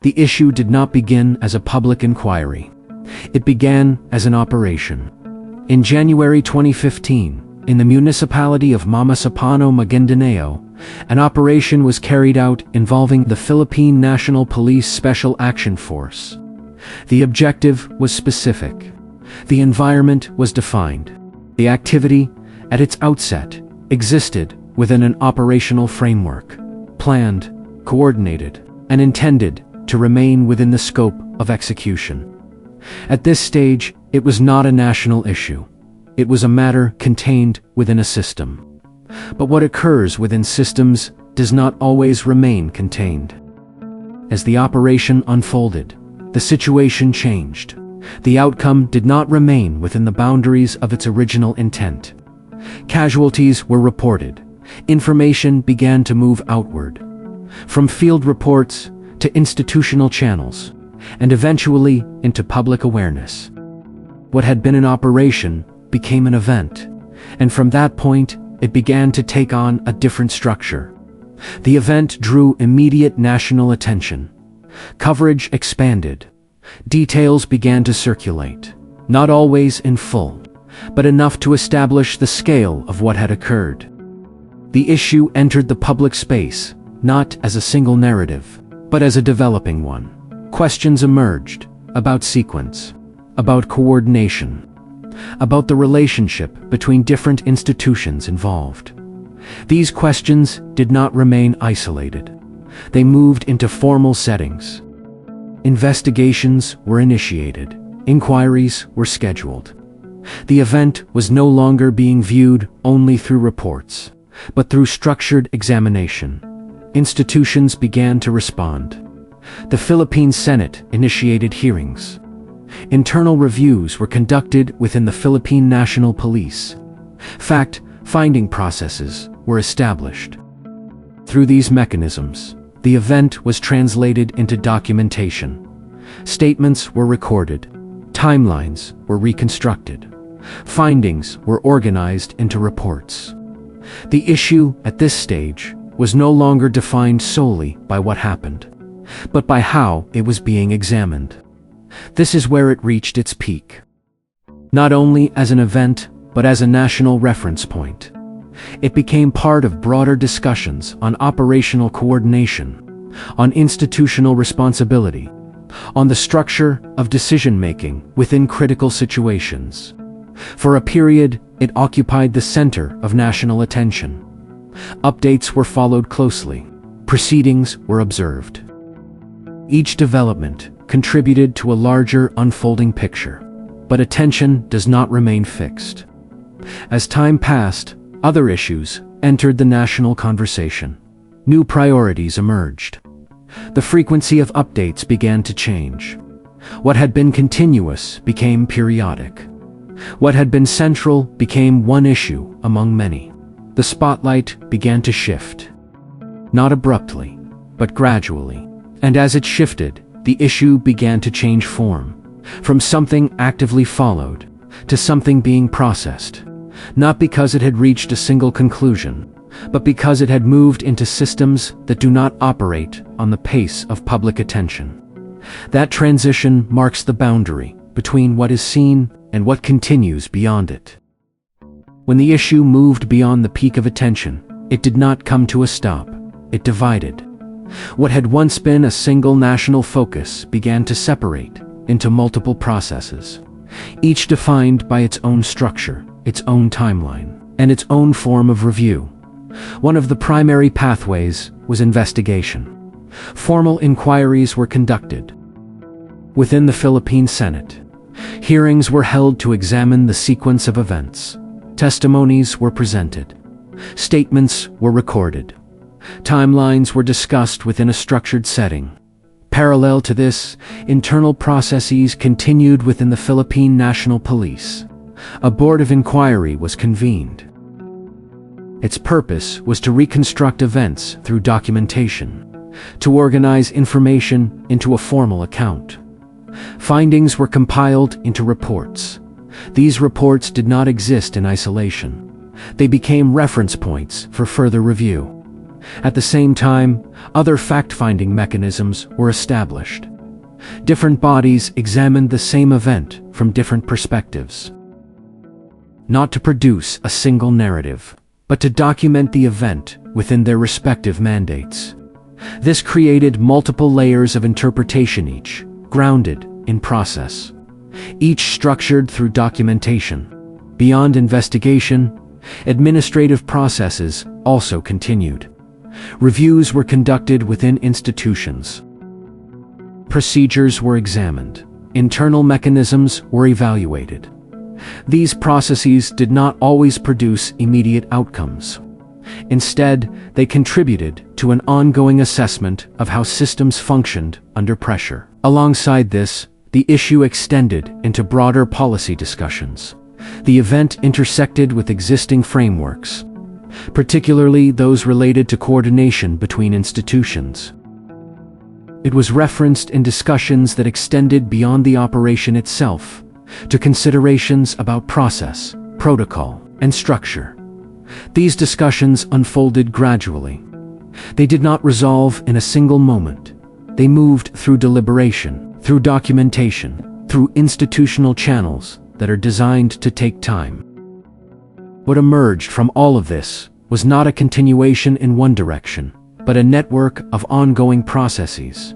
The issue did not begin as a public inquiry. It began as an operation. In January 2015, in the municipality of Mamasapano, Maguindanao, an operation was carried out involving the Philippine National Police Special Action Force. The objective was specific. The environment was defined. The activity, at its outset, existed within an operational framework, planned, coordinated, and intended to remain within the scope of execution. At this stage, it was not a national issue. It was a matter contained within a system. But what occurs within systems does not always remain contained. As the operation unfolded, the situation changed. The outcome did not remain within the boundaries of its original intent. Casualties were reported. Information began to move outward, from field reports to institutional channels, and eventually into public awareness. What had been an operation became an event, and from that point, it began to take on a different structure. The event drew immediate national attention. Coverage expanded. Details began to circulate, not always in full, but enough to establish the scale of what had occurred. The issue entered the public space, not as a single narrative, but as a developing one. Questions emerged about sequence, about coordination, about the relationship between different institutions involved. These questions did not remain isolated. They moved into formal settings. Investigations were initiated. Inquiries were scheduled. The event was no longer being viewed only through reports, but through structured examination. Institutions began to respond. The Philippine Senate initiated hearings. Internal reviews were conducted within the Philippine National Police. Fact-finding processes were established. Through these mechanisms, the event was translated into documentation. Statements were recorded. Timelines were reconstructed. Findings were organized into reports. The issue at this stage was no longer defined solely by what happened, but by how it was being examined. This is where it reached its peak. Not only as an event, but as a national reference point. It became part of broader discussions on operational coordination, on institutional responsibility, on the structure of decision-making within critical situations. For a period, it occupied the center of national attention. Updates were followed closely. Proceedings were observed. Each development contributed to a larger unfolding picture, but attention does not remain fixed. As time passed, other issues entered the national conversation. New priorities emerged. The frequency of updates began to change. What had been continuous became periodic. What had been central became one issue among many. The spotlight began to shift. Not abruptly, but gradually. And as it shifted, the issue began to change form, from something actively followed to something being processed, not because it had reached a single conclusion, but because it had moved into systems that do not operate on the pace of public attention. That transition marks the boundary between what is seen and what continues beyond it. When the issue moved beyond the peak of attention, it did not come to a stop. It divided. What had once been a single national focus began to separate into multiple processes, each defined by its own structure, its own timeline, and its own form of review. One of the primary pathways was investigation. Formal inquiries were conducted. Within the Philippine Senate, hearings were held to examine the sequence of events. Testimonies were presented. Statements were recorded. Timelines were discussed within a structured setting. Parallel to this, internal processes continued within the Philippine National Police. A board of inquiry was convened. Its purpose was to reconstruct events through documentation, to organize information into a formal account. Findings were compiled into reports. These reports did not exist in isolation. They became reference points for further review. At the same time, other fact-finding mechanisms were established. Different bodies examined the same event from different perspectives. Not to produce a single narrative, but to document the event within their respective mandates. This created multiple layers of interpretation, each grounded in process, each structured through documentation. Beyond investigation, administrative processes also continued. Reviews were conducted within institutions. Procedures were examined. Internal mechanisms were evaluated. These processes did not always produce immediate outcomes. Instead, they contributed to an ongoing assessment of how systems functioned under pressure. Alongside this, the issue extended into broader policy discussions. The event intersected with existing frameworks, particularly those related to coordination between institutions. It was referenced in discussions that extended beyond the operation itself, to considerations about process, protocol, and structure. These discussions unfolded gradually. They did not resolve in a single moment. They moved through deliberation, through documentation, through institutional channels that are designed to take time. What emerged from all of this was not a continuation in one direction, but a network of ongoing processes,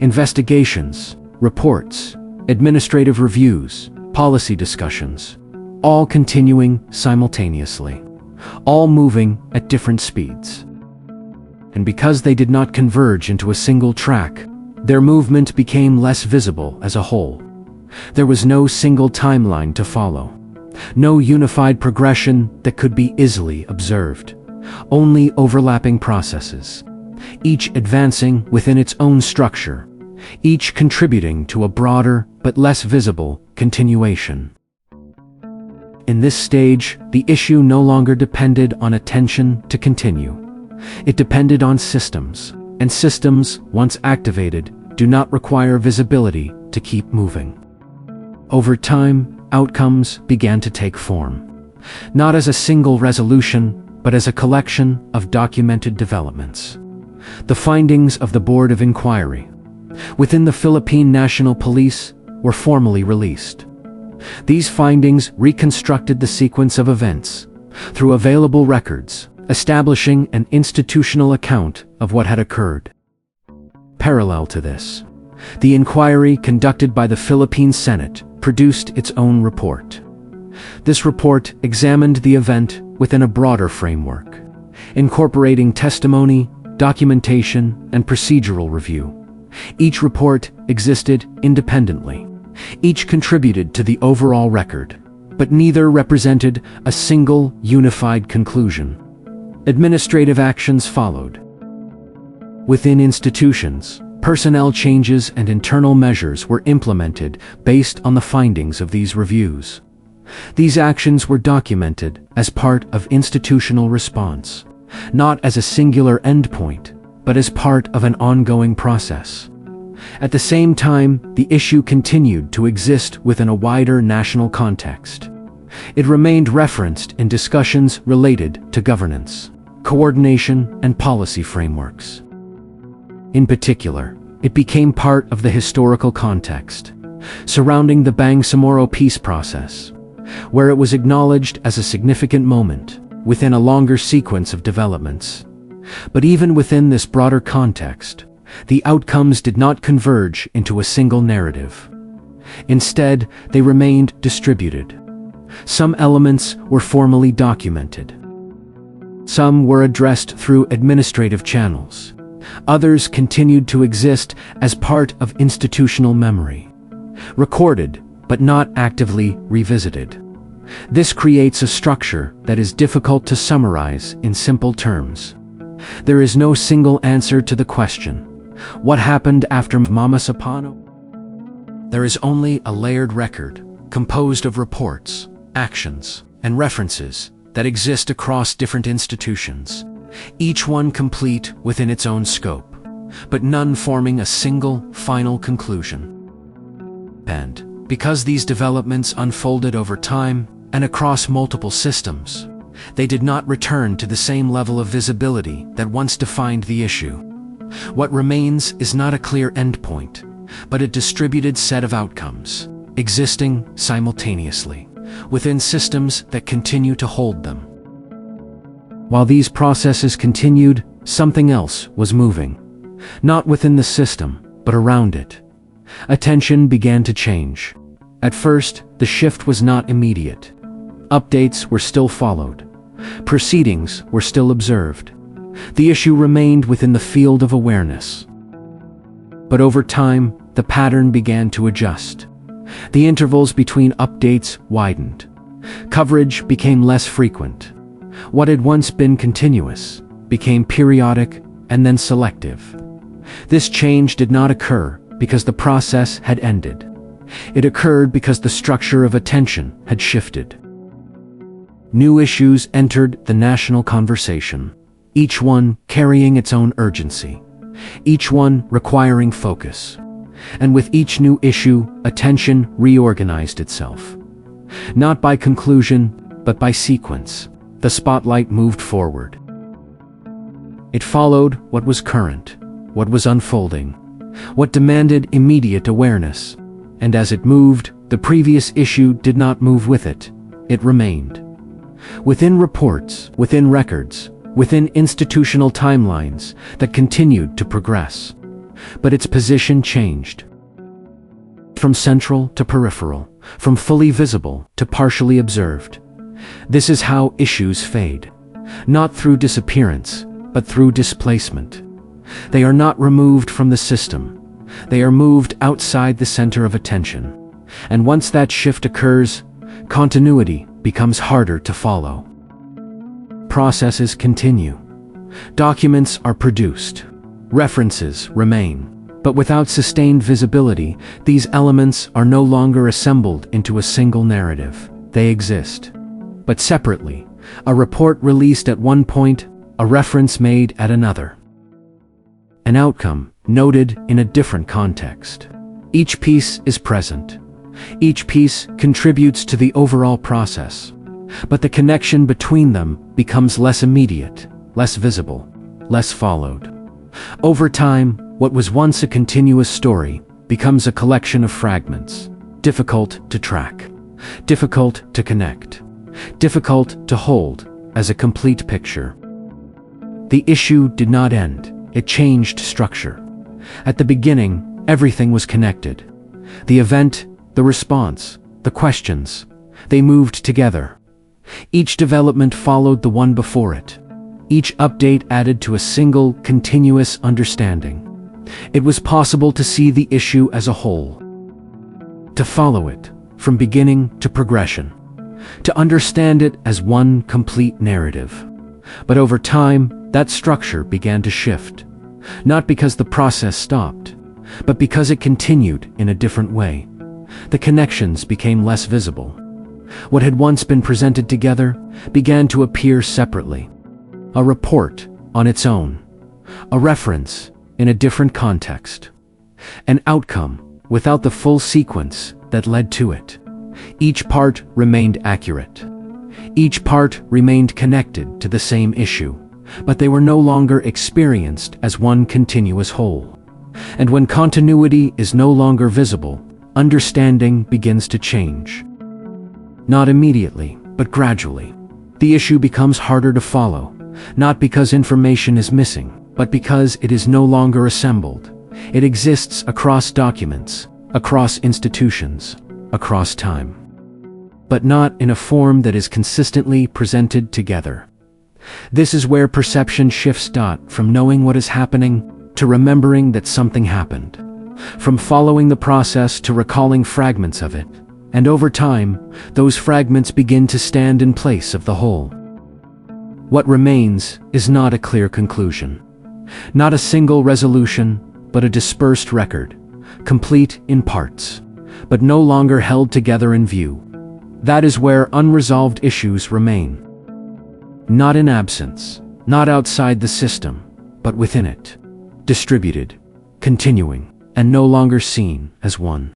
investigations, reports, administrative reviews, policy discussions, all continuing simultaneously, all moving at different speeds. And because they did not converge into a single track, their movement became less visible as a whole. There was no single timeline to follow, no unified progression that could be easily observed, only overlapping processes, each advancing within its own structure, each contributing to a broader but less visible continuation. In this stage, the issue no longer depended on attention to continue. It depended on systems, and systems, once activated, do not require visibility to keep moving. Over time, outcomes began to take form, not as a single resolution, but as a collection of documented developments. The findings of the Board of Inquiry within the Philippine National Police were formally released. These findings reconstructed the sequence of events through available records, establishing an institutional account of what had occurred. Parallel to this, the inquiry conducted by the Philippine Senate produced its own report. This report examined the event within a broader framework, incorporating testimony, documentation, and procedural review. Each report existed independently. Each contributed to the overall record, but neither represented a single unified conclusion. Administrative actions followed. Within institutions, personnel changes and internal measures were implemented based on the findings of these reviews. These actions were documented as part of institutional response, not as a singular endpoint, but as part of an ongoing process. At the same time, the issue continued to exist within a wider national context. It remained referenced in discussions related to governance, coordination, and policy frameworks. In particular, it became part of the historical context surrounding the Bangsamoro peace process, where it was acknowledged as a significant moment within a longer sequence of developments. But even within this broader context, the outcomes did not converge into a single narrative. Instead, they remained distributed. Some elements were formally documented. Some were addressed through administrative channels. Others continued to exist as part of institutional memory, recorded but not actively revisited. This creates a structure that is difficult to summarize in simple terms. There is no single answer to the question, what happened after Mamasapano? There is only a layered record, composed of reports, actions, and references that exist across different institutions, each one complete within its own scope, but none forming a single, final conclusion. And because these developments unfolded over time and across multiple systems, They did not return to the same level of visibility that once defined the issue. What remains is not a clear endpoint, but a distributed set of outcomes, existing simultaneously, within systems that continue to hold them. While these processes continued, something else was moving. Not within the system, but around it. Attention began to change. At first, the shift was not immediate. Updates were still followed. Proceedings were still observed. The issue remained within the field of awareness. But over time, the pattern began to adjust. The intervals between updates widened. Coverage became less frequent. What had once been continuous became periodic and then selective. This change did not occur because the process had ended. It occurred because the structure of attention had shifted. New issues entered the national conversation, each one carrying its own urgency, each one requiring focus. And with each new issue, attention reorganized itself. Not by conclusion, but by sequence, the spotlight moved forward. It followed what was current, what was unfolding, what demanded immediate awareness. And as it moved, the previous issue did not move with it. It remained. Within reports, within records, within institutional timelines that continued to progress. But its position changed. From central to peripheral, from fully visible to partially observed. This is how issues fade. Not through disappearance, but through displacement. They are not removed from the system. They are moved outside the center of attention. And once that shift occurs, continuity becomes harder to follow. Processes continue. Documents are produced. References remain. But without sustained visibility, these elements are no longer assembled into a single narrative. They exist. But separately, a report released at one point, a reference made at another. An outcome noted in a different context. Each piece is present. Each piece contributes to the overall process. But the connection between them becomes less immediate, less visible, less followed. Over time, what was once a continuous story becomes a collection of fragments, difficult to track, difficult to connect, difficult to hold as a complete picture. The issue did not end, it changed structure. At the beginning, everything was connected. The event, the response, the questions, they moved together. Each development followed the one before it. Each update added to a single, continuous understanding. It was possible to see the issue as a whole, to follow it from beginning to progression, to understand it as one complete narrative. But over time, that structure began to shift, not because the process stopped, but because it continued in a different way. The connections became less visible. What had once been presented together began to appear separately. A report on its own, a reference in a different context, an outcome without the full sequence that led to it. Each part remained accurate. Each part remained connected to the same issue, but they were no longer experienced as one continuous whole. And when continuity is no longer visible, understanding begins to change. Not immediately, but gradually. The issue becomes harder to follow, not because information is missing, but because it is no longer assembled. It exists across documents, across institutions, across time. But not in a form that is consistently presented together. This is where perception shifts from knowing what is happening to remembering that something happened, from following the process to recalling fragments of it, and over time, those fragments begin to stand in place of the whole. What remains is not a clear conclusion, not a single resolution, but a dispersed record, complete in parts, but no longer held together in view. That is where unresolved issues remain. Not in absence, not outside the system, but within it, distributed, continuing, and no longer seen as one.